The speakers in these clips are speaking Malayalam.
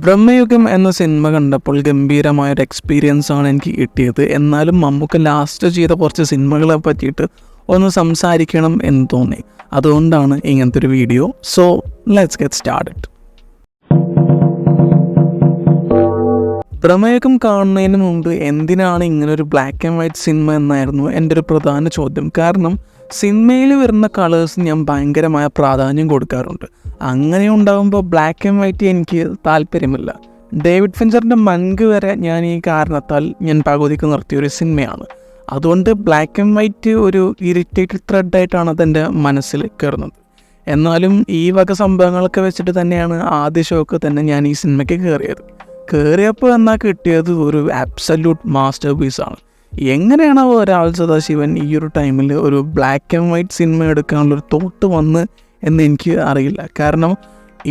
ബ്രഹ്മയുഗം എന്ന സിനിമ കണ്ടപ്പോൾ ഗംഭീരമായൊരു എക്സ്പീരിയൻസ് ആണ് എനിക്ക് കിട്ടിയത്. എന്നാലും മമ്മൂക്ക ലാസ്റ്റ് ചെയ്ത കുറച്ച് സിനിമകളെ പറ്റിയിട്ട് ഒന്ന് സംസാരിക്കണം എന്ന് തോന്നി. അതുകൊണ്ടാണ് ഇങ്ങനത്തെ ഒരു video. So let's get started. Bramayugam കാണുന്നതിന് മുമ്പ് എന്തിനാണ് ഇങ്ങനൊരു ബ്ലാക്ക് ആൻഡ് വൈറ്റ് സിനിമ എന്നായിരുന്നു എൻ്റെ ഒരു പ്രധാന ചോദ്യം. കാരണം സിനിമയിൽ വരുന്ന കളേഴ്സ് ഞാൻ ഭയങ്കരമായ പ്രാധാന്യം കൊടുക്കാറുണ്ട്. അങ്ങനെ ഉണ്ടാകുമ്പോൾ ബ്ലാക്ക് ആൻഡ് വൈറ്റ് എനിക്ക് താല്പര്യമില്ല. ഡേവിഡ് ഫിഞ്ചറിൻ്റെ മങ്ക് വരെ ഞാൻ ഈ കാരണത്താൽ ഞാൻ പകുതിക്ക് നിർത്തിയൊരു സിനിമയാണ്. അതുകൊണ്ട് ബ്ലാക്ക് ആൻഡ് വൈറ്റ് ഒരു ഇറിറ്റേറ്റഡ് ത്രെഡായിട്ടാണ് അതെൻ്റെ മനസ്സിൽ കയറുന്നത്. എന്നാലും ഈ വക സംഭവങ്ങളൊക്കെ വെച്ചിട്ട് തന്നെയാണ് ആദ്യ ഷോക്ക് തന്നെ ഞാൻ ഈ സിനിമയ്ക്ക് കയറിയപ്പോൾ എന്നാൽ കിട്ടിയത് ഒരു ആബ്സല്യൂട്ട് മാസ്റ്റർ പീസാണ്. എങ്ങനെയാണ് ഒരാൾ സദാശിവൻ ഈ ഒരു ടൈമിൽ ഒരു ബ്ലാക്ക് ആൻഡ് വൈറ്റ് സിനിമ എടുക്കാനുള്ളൊരു തോട്ട് വന്ന് എന്ന് എനിക്ക് അറിയില്ല. കാരണം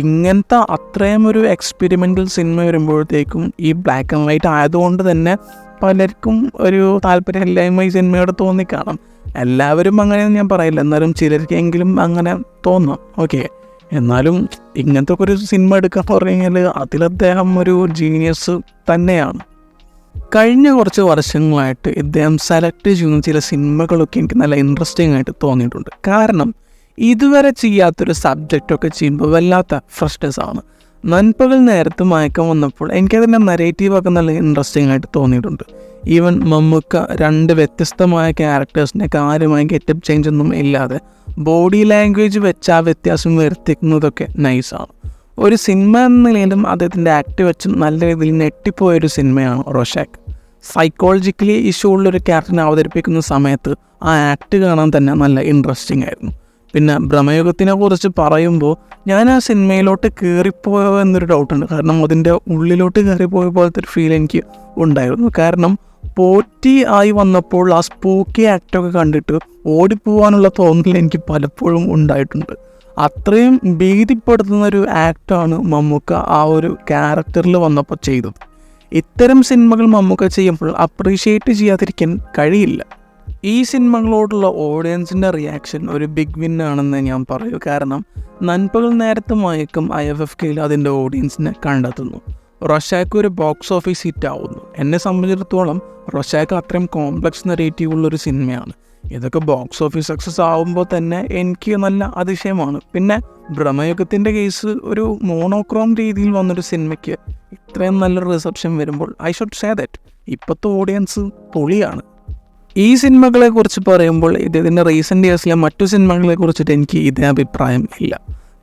ഇങ്ങനത്തെ അത്രയും ഒരു എക്സ്പെരിമെൻ്റൽ സിനിമ വരുമ്പോഴത്തേക്കും ഈ ബ്ലാക്ക് ആൻഡ് വൈറ്റ് ആയതുകൊണ്ട് തന്നെ പലർക്കും ഒരു താല്പര്യമില്ലായ്മ ഈ സിനിമയോട് തോന്നിക്കാണാം. എല്ലാവരും അങ്ങനെയൊന്നും ഞാൻ പറയില്ല, എന്നാലും ചിലർക്കെങ്കിലും അങ്ങനെ തോന്നാം. ഓക്കെ, എന്നാലും ഇങ്ങനത്തെ ഒരു സിനിമ എടുക്കാൻ പറഞ്ഞു കഴിഞ്ഞാൽ അതിലദ്ദേഹം ഒരു ജീനിയസ് തന്നെയാണ്. കഴിഞ്ഞ കുറച്ച് വർഷങ്ങളായിട്ട് ഇദ്ദേഹം സെലക്ട് ചെയ്യുന്ന ചില സിനിമകളൊക്കെ എനിക്ക് നല്ല ഇൻട്രസ്റ്റിംഗ് ആയിട്ട് തോന്നിയിട്ടുണ്ട്. കാരണം ഇതുവരെ ചെയ്യാത്തൊരു സബ്ജക്റ്റൊക്കെ ചെയ്യുമ്പോൾ വല്ലാത്ത ഫ്രഷ്നെസ് ആണ്. നൻപകൽ നേരത്ത് മയക്കം വന്നപ്പോൾ എനിക്കതിൻ്റെ നരേറ്റീവൊക്കെ നല്ല ഇൻട്രസ്റ്റിംഗ് ആയിട്ട് തോന്നിയിട്ടുണ്ട്. ഈവൻ മമ്മൂക്ക 2 വ്യത്യസ്തമായ ക്യാരക്ടേഴ്സിനെ കാര്യമായി ഗെറ്റപ്പ് ചേഞ്ച് ഒന്നും ഇല്ലാതെ ബോഡി ലാംഗ്വേജ് വെച്ച് ആ വ്യത്യാസം വരുത്തിക്കുന്നതൊക്കെ നൈസാണ്. ഒരു സിനിമ എന്ന നിലയിലും അദ്ദേഹത്തിൻ്റെ ആക്ട് വെച്ചും നല്ല രീതിയിൽ ഞെട്ടിപ്പോയൊരു സിനിമയാണ് റോഷാക്ക്. സൈക്കോളജിക്കലി ഇഷ്യൂ ഉള്ളൊരു ക്യാരക്ടറിനെ അവതരിപ്പിക്കുന്ന സമയത്ത് ആ ആക്ട് കാണാൻ തന്നെ നല്ല ഇൻട്രസ്റ്റിംഗ് ആയിരുന്നു. പിന്നെ ബ്രഹ്മയുഗത്തിനെ കുറിച്ച് പറയുമ്പോൾ ഞാൻ ആ സിനിമയിലോട്ട് കയറിപ്പോയോ എന്നൊരു ഡൗട്ടുണ്ട്. കാരണം അതിൻ്റെ ഉള്ളിലോട്ട് കയറിപ്പോയ പോലത്തെ ഒരു ഫീൽ എനിക്ക് ഉണ്ടായിരുന്നു. കാരണം പോറ്റി ആയി വന്നപ്പോൾ ആ സ്പൂക്കി ആക്ടൊക്കെ കണ്ടിട്ട് ഓടിപ്പോവാനുള്ള തോന്നൽ എനിക്ക് പലപ്പോഴും ഉണ്ടായിട്ടുണ്ട്. അത്രയും ഭീതിപ്പെടുത്തുന്ന ഒരു ആക്ടാണ് മമ്മൂക്ക ആ ഒരു ക്യാരക്ടറിൽ വന്നപ്പോൾ ചെയ്തത്. ഇത്തരം സിനിമകൾ മമ്മൂക്ക ചെയ്യുമ്പോൾ അപ്രീഷിയേറ്റ് ചെയ്യാതിരിക്കാൻ കഴിയില്ല. ഈ സിനിമകളോടുള്ള ഓഡിയൻസിൻ്റെ റിയാക്ഷൻ ഒരു ബിഗ് വിൻ ആണെന്ന് ഞാൻ പറയൂ. കാരണം നൻപകൽ നേരത്തെ മയക്കം IFFKയിൽ അതിൻ്റെ ഓഡിയൻസിനെ കണ്ടെത്തുന്നു. റോഷാക്ക് ഒരു ബോക്സ് ഓഫീസ് ഹിറ്റ് ആവുന്നു. എന്നെ സംബന്ധിച്ചിടത്തോളം റോഷാക്ക് അത്രയും കോംപ്ലക്സ് നെറേറ്റീവ് ഉള്ളൊരു സിനിമയാണ്. ഇതൊക്കെ ബോക്സ് ഓഫീസ് സക്സസ് ആവുമ്പോൾ തന്നെ എനിക്ക് നല്ല അതിശയമാണ്. പിന്നെ ബ്രഹ്മയുഗത്തിൻ്റെ കേസ് ഒരു മോണോക്രോം രീതിയിൽ വന്നൊരു സിനിമയ്ക്ക് ഇത്രയും നല്ലൊരു റിസപ്ഷൻ വരുമ്പോൾ ഐ ഷുഡ് സേ ദാറ്റ് ഇപ്പോഴത്തെ ഓഡിയൻസ് പൊളിയാണ്. ഈ സിനിമകളെ കുറിച്ച് പറയുമ്പോൾ ഇതിൻ്റെ റീസെൻ്റ് ഇയേഴ്സിലെ മറ്റു സിനിമകളെ കുറിച്ചിട്ട് എനിക്ക് ഇതേ അഭിപ്രായം ഇല്ല.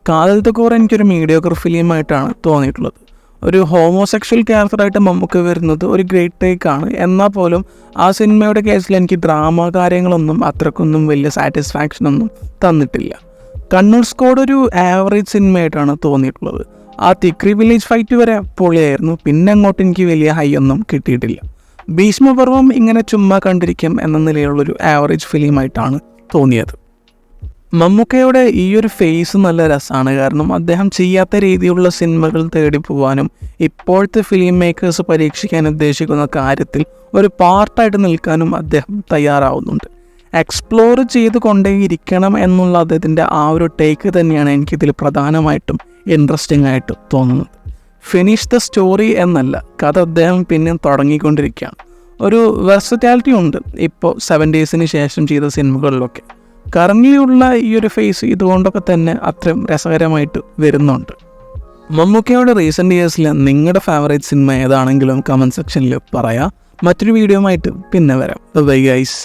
കാതൽ കോർ എനിക്കൊരു മീഡിയോക്കർ ഫിലിമായിട്ടാണ് തോന്നിയിട്ടുള്ളത്. ഒരു ഹോമോസെക്ഷൽ ക്യാരക്ടറായിട്ട് മമ്മൂക്ക വരുന്നത് ഒരു ഗ്രേറ്റ് ടേക്കാണ്. എന്നാൽ പോലും ആ സിനിമയുടെ കേസിൽ എനിക്ക് ഡ്രാമ കാര്യങ്ങളൊന്നും അത്രക്കൊന്നും വലിയ സാറ്റിസ്ഫാക്ഷനൊന്നും തന്നിട്ടില്ല. കണ്ണൂർ സ്ക്വാഡ് ഒരു ആവറേജ് സിനിമയായിട്ടാണ് തോന്നിയിട്ടുള്ളത്. ആ തിക്രി വില്ലേജ് ഫൈറ്റ് വരെ പൊളിയായിരുന്നു. പിന്നെ അങ്ങോട്ട് എനിക്ക് വലിയ ഹൈ ഒന്നും കിട്ടിയിട്ടില്ല. ഭീഷ്മപർവം ഇങ്ങനെ ചുമ്മാ കണ്ടിരിക്കും എന്ന നിലയിലുള്ളൊരു ആവറേജ് ഫിലിമായിട്ടാണ് തോന്നിയത്. മമ്മൂക്കയുടെ ഈ ഒരു ഫേസ് നല്ല രസമാണ്. കാരണം അദ്ദേഹം ചെയ്യാത്ത രീതിയിലുള്ള സിനിമകൾ തേടി പോകാനും ഇപ്പോഴത്തെ ഫിലിം മേക്കേഴ്സ് പരീക്ഷിക്കാൻ ഉദ്ദേശിക്കുന്ന കാര്യത്തിൽ ഒരു പാർട്ടായിട്ട് നിൽക്കാനും അദ്ദേഹം തയ്യാറാവുന്നുണ്ട്. എക്സ്പ്ലോർ ചെയ്ത് കൊണ്ടേയിരിക്കണം എന്നുള്ള അദ്ദേഹത്തിൻ്റെ ആ ഒരു ടേക്ക് തന്നെയാണ് എനിക്കിതിൽ പ്രധാനമായിട്ടും ഇൻട്രസ്റ്റിംഗ് ആയിട്ട് തോന്നുന്നത്. ഫിനിഷ് ദ സ്റ്റോറി എന്നല്ല, കഥ അദ്ദേഹം പിന്നെ തുടങ്ങിക്കൊണ്ടിരിക്കുകയാണ്. ഒരു വെർസറ്റാലിറ്റി ഉണ്ട് ഇപ്പോൾ 70s ശേഷം ചെയ്ത സിനിമകളിലൊക്കെ. കറങ്ങിയുള്ള ഈ ഒരു ഫേസ് ഇതുകൊണ്ടൊക്കെ തന്നെ അത്രയും രസകരമായിട്ട് വരുന്നുണ്ട്. മമ്മൂക്കയുടെ റീസെൻ്റ് ഇയേഴ്സിൽ നിങ്ങളുടെ ഫേവറേറ്റ് സിനിമ ഏതാണെങ്കിലും കമൻറ്റ് സെക്ഷനിൽ പറയാം. മറ്റൊരു വീഡിയോ ആയിട്ട് പിന്നെ വരാം. Bye guys.